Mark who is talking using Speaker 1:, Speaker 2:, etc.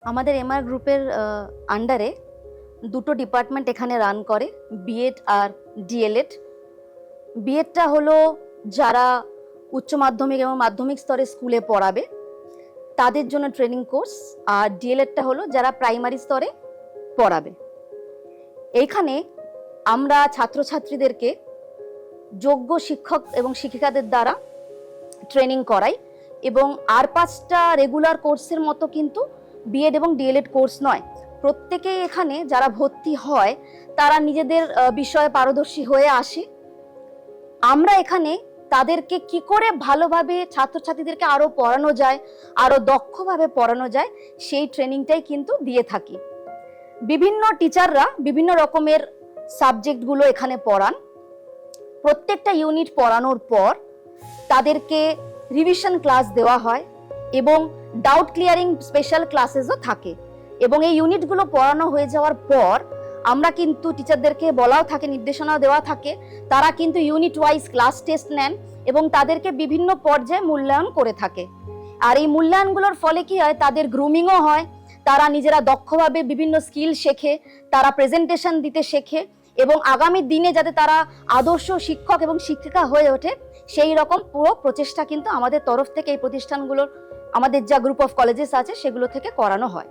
Speaker 1: আমাদের এমআর গ্রুপের আন্ডারে দুটো ডিপার্টমেন্ট এখানে রান করে, বিএড আর ডিএলএড। বিএডটা হলো যারা উচ্চ মাধ্যমিক এবং মাধ্যমিক স্তরে স্কুলে পড়াবে তাদের জন্য ট্রেনিং কোর্স, আর ডিএলএডটা হলো যারা প্রাইমারি স্তরে পড়াবে। এইখানে আমরা ছাত্রছাত্রীদেরকে যোগ্য শিক্ষক এবং শিক্ষিকাদের দ্বারা ট্রেনিং করাই, এবং আর 5টা রেগুলার কোর্সের মতো কিন্তু বিএড এবং ডিএলএড কোর্স নয়। প্রত্যেকেই এখানে যারা ভর্তি হয় তারা নিজেদের বিষয়ে পারদর্শী হয়ে আসে। আমরা এখানে তাদেরকে কি করে ভালোভাবে ছাত্রছাত্রীদেরকে আরো পড়ানো যায়, আরো দক্ষভাবে পড়ানো যায়, সেই ট্রেনিংটাই কিন্তু দিয়ে থাকি। বিভিন্ন টিচাররা বিভিন্ন রকমের সাবজেক্টগুলো এখানে পড়ান। প্রত্যেকটা ইউনিট পড়ানোর পর তাদেরকে রিভিশন ক্লাস দেওয়া হয় এবং ডাউট ক্লিয়ারিং স্পেশাল ক্লাসেসও থাকে। এবং এই ইউনিটগুলো পড়ানো হয়ে যাওয়ার পর আমরা কিন্তু টিচারদেরকে বলাও থাকে, নির্দেশনাও দেওয়া থাকে, তারা কিন্তু ইউনিট ওয়াইজ ক্লাস টেস্ট নেন এবং তাদেরকে বিভিন্ন পর্যায়ে মূল্যায়ন করে থাকে। আর এই মূল্যায়নগুলোর ফলে কি হয়, তাদের গ্রুমিংও হয়, তারা নিজেরা দক্ষভাবে বিভিন্ন স্কিল শেখে, তারা প্রেজেন্টেশন দিতে শেখে এবং আগামী দিনে যাতে তারা আদর্শ শিক্ষক এবং শিক্ষিকা হয়ে ওঠে সেই রকম পুরো প্রচেষ্টা কিন্তু আমাদের তরফ থেকে এই প্রতিষ্ঠানগুলোর, আমাদের যা গ্রুপ অফ কলেজেস আছে সেগুলো থেকে করানো হয়।